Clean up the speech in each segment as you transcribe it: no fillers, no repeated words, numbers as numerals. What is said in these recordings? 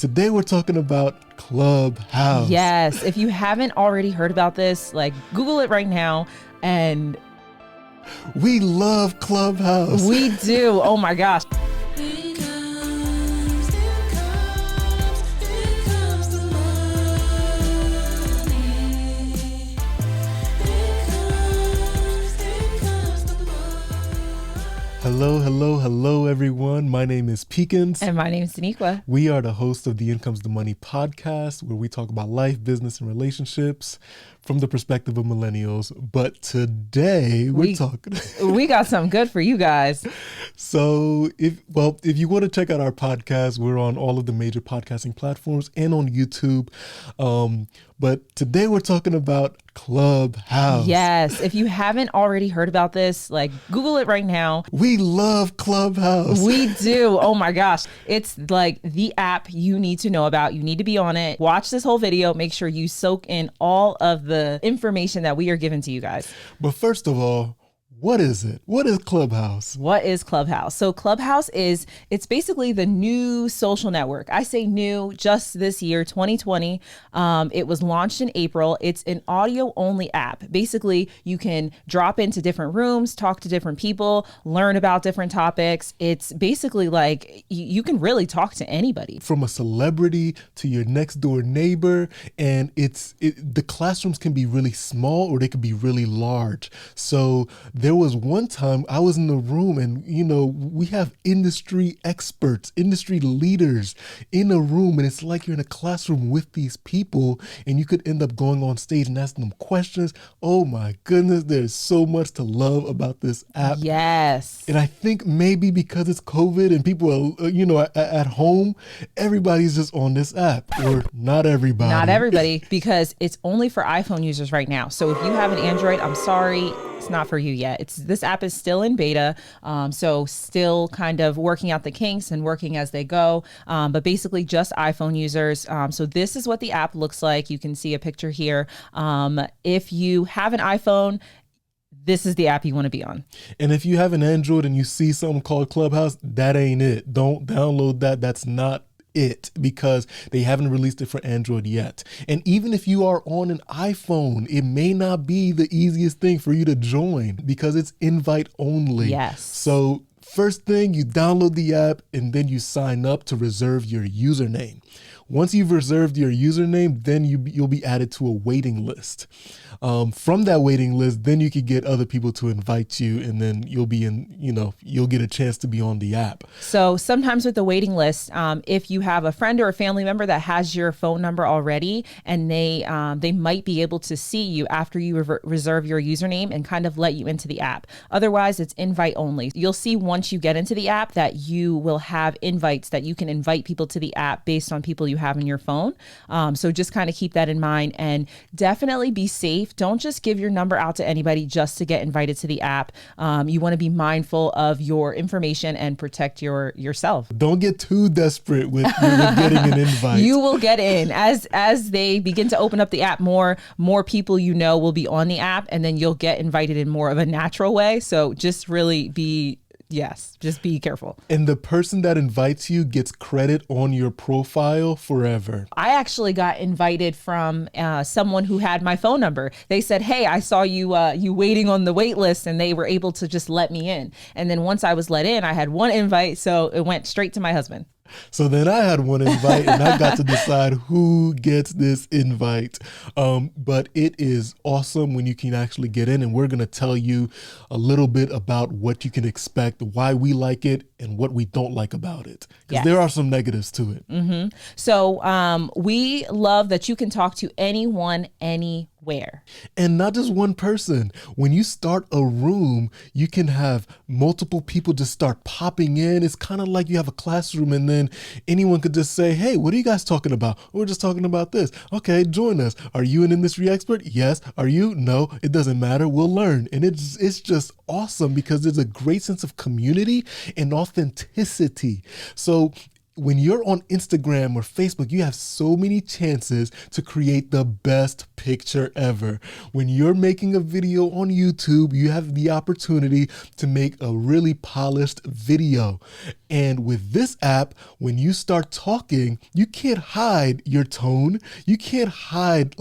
Today we're talking about Clubhouse. Yes. If you haven't already heard about this, Google it right now. And we love Clubhouse. We do. Oh my gosh. Hello, everyone. My name is Pekens. And my name is Deniqua. We are the hosts of the Income's the Money podcast, where we talk about life, business, and relationships from the perspective of millennials. But today we're talking. We got something good for you guys. So if you want to check out our podcast, we're on all of the major podcasting platforms and on YouTube. But today we're talking about Clubhouse. Yes. If you haven't already heard about this, Google it right now. We love Clubhouse. We do. Oh my gosh. It's the app you need to know about. You need to be on it. Watch this whole video. Make sure you soak in all of the information that we are giving to you guys. But first of all, what is it? What is Clubhouse? What is Clubhouse? So Clubhouse it's basically the new social network. I say new just this year, 2020. It was launched in April. It's an audio only app. Basically, you can drop into different rooms, talk to different people, learn about different topics. It's basically you can really talk to anybody. From a celebrity to your next door neighbor. And the classrooms can be really small or they can be really large. So there was one time I was in the room and, we have industry experts, industry leaders in a room, and it's like you're in a classroom with these people and you could end up going on stage and asking them questions. Oh my goodness, there's so much to love about this app. Yes. And I think maybe because it's COVID and people are, at home, everybody's just on this app, or not everybody. Not everybody, because it's only for iPhone users right now. So if you have an Android, I'm sorry, it's not for you yet. This app is still in beta, so still kind of working out the kinks and working as they go, but basically just iPhone users. So this is what the app looks like. You can see a picture here. If you have an iPhone, this is the app you want to be on. And if you have an Android and you see something called Clubhouse, that ain't it. Don't download that. That's not it, because they haven't released it for Android yet. And even if you are on an iPhone, it may not be the easiest thing for you to join because it's invite only. Yes. So first thing, you download the app and then you sign up to reserve your username. Once you've reserved your username, then you'll be added to a waiting list. From that waiting list, then you could get other people to invite you, and then you'll get a chance to be on the app. So sometimes with the waiting list, if you have a friend or a family member that has your phone number already, and they might be able to see you after you reserve your username and kind of let you into the app. Otherwise, it's invite only. You'll see once you get into the app that you will have invites that you can invite people to the app based on people you have in your phone. So just kind of keep that in mind, and definitely be safe. Don't just give your number out to anybody just to get invited to the app. You want to be mindful of your information and protect yourself. Don't get too desperate with getting an invite. You will get in as they begin to open up the app. More people will be on the app, and then you'll get invited in more of a natural way. So just really just be careful. And the person that invites you gets credit on your profile forever. I actually got invited from someone who had my phone number. They said, "Hey, I saw you waiting on the wait list," and they were able to just let me in. And then once I was let in, I had one invite, so it went straight to my husband. So then I had one invite and I got to decide who gets this invite. But it is awesome when you can actually get in, and we're going to tell you a little bit about what you can expect, why we like it, and what we don't like about it. Because there are some negatives to it. Mm-hmm. So we love that you can talk to anyone, anywhere. And not just one person. When you start a room, you can have multiple people just start popping in. It's kind of like you have a classroom, and then anyone could just say, "Hey, what are you guys talking about? We're just talking about this." Okay, join us. Are you an industry expert? Yes. Are you? No. It doesn't matter. We'll learn. And it's just awesome because there's a great sense of community and authenticity. So when you're on Instagram or Facebook, you have so many chances to create the best picture ever. When you're making a video on YouTube, you have the opportunity to make a really polished video. And with this app, when you start talking, you can't hide your tone. You can't hide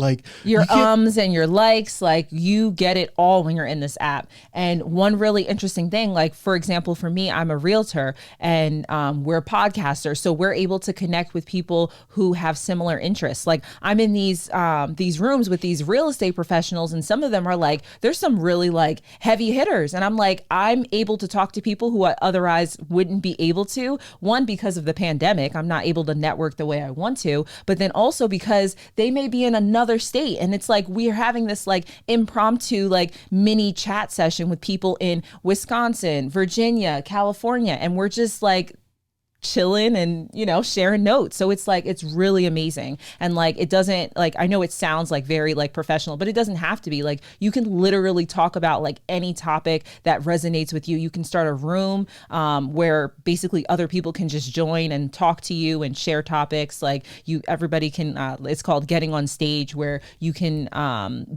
your ums and your likes. Like, you get it all when you're in this app. And one really interesting thing, like, for example, for me, I'm a realtor and we're podcasters. So we're able to connect with people who have similar interests. Like, I'm in these rooms with these real estate professionals, and some of them are like, there's some really like heavy hitters. And I'm like, I'm able to talk to people who I otherwise wouldn't be able to. One, because of the pandemic, I'm not able to network the way I want to, but then also because they may be in another state. And it's like, we're having this like impromptu, like mini chat session with people in Wisconsin, Virginia, California. And we're just like chilling and, you know, sharing notes. So it's like, it's really amazing. And like, it doesn't, like, I know it sounds like very like professional, but it doesn't have to be. Like, you can literally talk about like any topic that resonates with you. You can start a room where basically other people can just join and talk to you and share topics. Like, everybody can, it's called Getting on Stage, where you can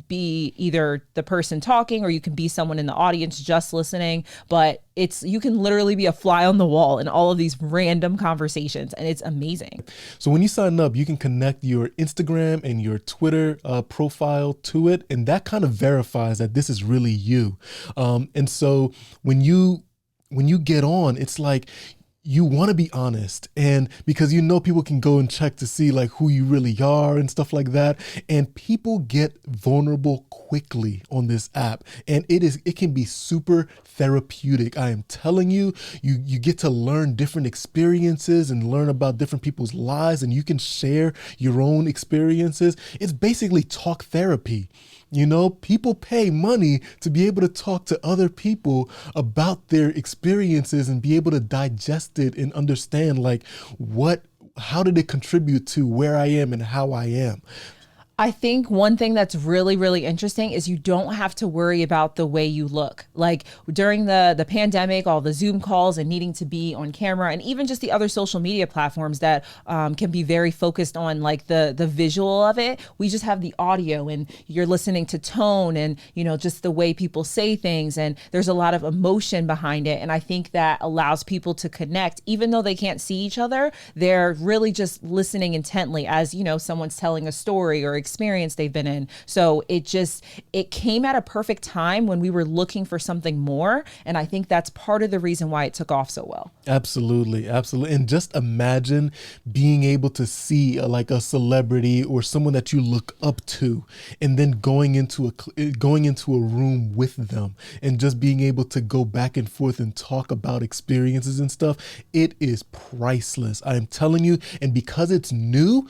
be either the person talking or you can be someone in the audience just listening. But you can literally be a fly on the wall in all of these random conversations, and it's amazing. So when you sign up, you can connect your Instagram and your Twitter profile to it, and that kind of verifies that this is really you. And so when you get on, it's like, you want to be honest, and because you know people can go and check to see like who you really are and stuff like that, and people get vulnerable quickly on this app, and it can be super therapeutic. I am telling you, you get to learn different experiences and learn about different people's lives, and you can share your own experiences. It's basically talk therapy. You know, people pay money to be able to talk to other people about their experiences and be able to digest it and understand like how did it contribute to where I am and how I am. I think one thing that's really, really interesting is you don't have to worry about the way you look. Like, during the pandemic, all the Zoom calls and needing to be on camera, and even just the other social media platforms that can be very focused on like the visual of it. We just have the audio, and you're listening to tone and, you know, just the way people say things. And there's a lot of emotion behind it. And I think that allows people to connect, even though they can't see each other. They're really just listening intently as, you know, someone's telling a story or experience they've been in. So it came at a perfect time when we were looking for something more. And I think that's part of the reason why it took off so well. Absolutely. Absolutely. And just imagine being able to see like a celebrity or someone that you look up to, and then going into a room with them and just being able to go back and forth and talk about experiences and stuff. It is priceless. I am telling you. And because it's new,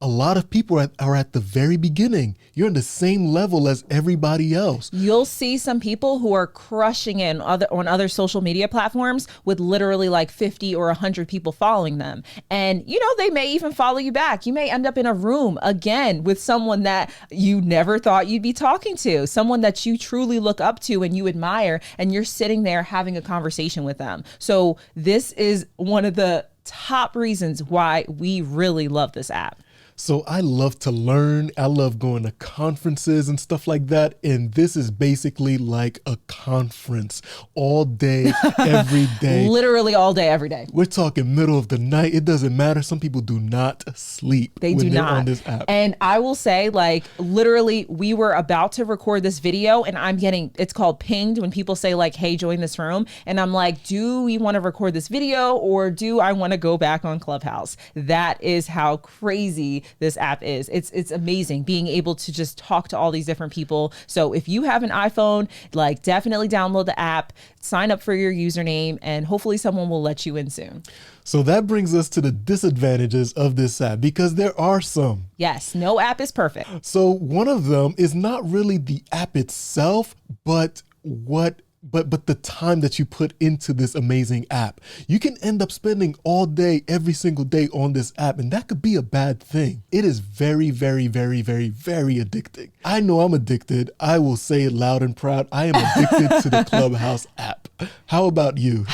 a lot of people are at the very beginning. You're on the same level as everybody else. You'll see some people who are crushing it on other social media platforms with literally like 50 or 100 people following them. And, you know, they may even follow you back. You may end up in a room again with someone that you never thought you'd be talking to, someone that you truly look up to and you admire, and you're sitting there having a conversation with them. So this is one of the top reasons why we really love this app. So I love to learn. I love going to conferences and stuff like that. And this is basically like a conference all day, every day. Literally all day, every day. We're talking middle of the night. It doesn't matter. Some people do not sleep. They do not on this app. And I will say, like, literally, we were about to record this video and it's called pinged when people say like, hey, join this room. And I'm like, do we want to record this video or do I want to go back on Clubhouse? That is how crazy this app is. It's amazing being able to just talk to all these different people. So if you have an iPhone, like, definitely download the app, sign up for your username, and hopefully someone will let you in soon. So that brings us to the disadvantages of this app, because there are some. Yes, no app is perfect. So one of them is not really the app itself, but the time that you put into this amazing app. You can end up spending all day, every single day on this app, and that could be a bad thing. It is very, very, very, very, very addicting. I know I'm addicted. I will say it loud and proud. I am addicted to the Clubhouse app. How about you?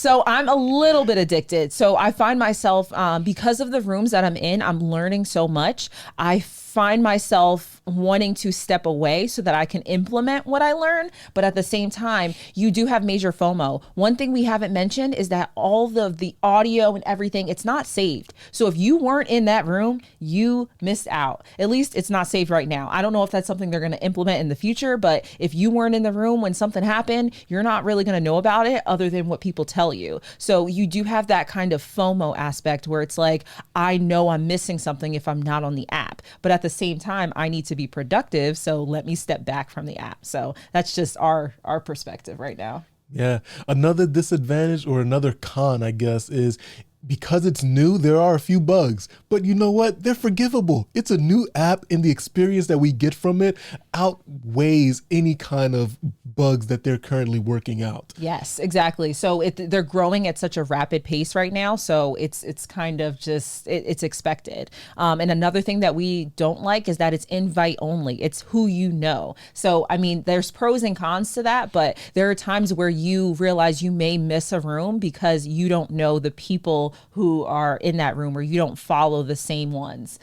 So I'm a little bit addicted. So I find myself, because of the rooms that I'm in, I'm learning so much. I find myself wanting to step away so that I can implement what I learn. But at the same time, you do have major FOMO. One thing we haven't mentioned is that all the audio and everything, it's not saved. So if you weren't in that room, you missed out. At least it's not saved right now. I don't know if that's something they're going to implement in the future, but if you weren't in the room when something happened, you're not really going to know about it other than what people tell you. So you do have that kind of FOMO aspect where it's like, I know I'm missing something if I'm not on the app. But at the same time, I need to be productive. So let me step back from the app. So that's just our perspective right now. Yeah. Another disadvantage or another con, I guess, is because it's new, there are a few bugs, but you know what? They're forgivable. It's a new app, and the experience that we get from it outweighs any kind of bugs that they're currently working out. Yes, exactly. So they're growing at such a rapid pace right now. So it's kind of just, it's expected. And another thing that we don't like is that it's invite only. It's who you know. So, I mean, there's pros and cons to that, but there are times where you realize you may miss a room because you don't know the people who are in that room, or you don't follow the same ones.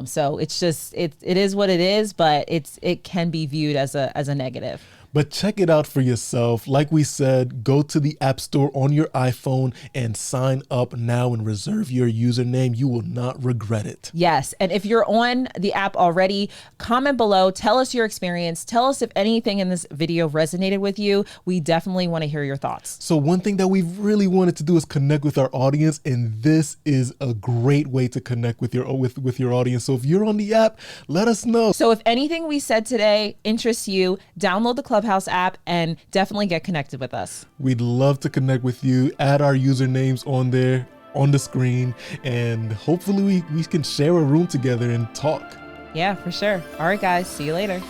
So it's just, it is what it is, but it can be viewed as a negative. But check it out for yourself. Like we said, go to the App Store on your iPhone and sign up now and reserve your username. You will not regret it. Yes. And if you're on the app already, comment below, tell us your experience. Tell us if anything in this video resonated with you. We definitely want to hear your thoughts. So one thing that we've really wanted to do is connect with our audience, and this is a great way to connect with your audience. So if you're on the app, let us know. So if anything we said today interests you, download the Clubhouse app and definitely get connected with us. We'd love to connect with you. Add our usernames on there on the screen, and hopefully we can share a room together and talk. Yeah, for sure. All right, guys. See you later.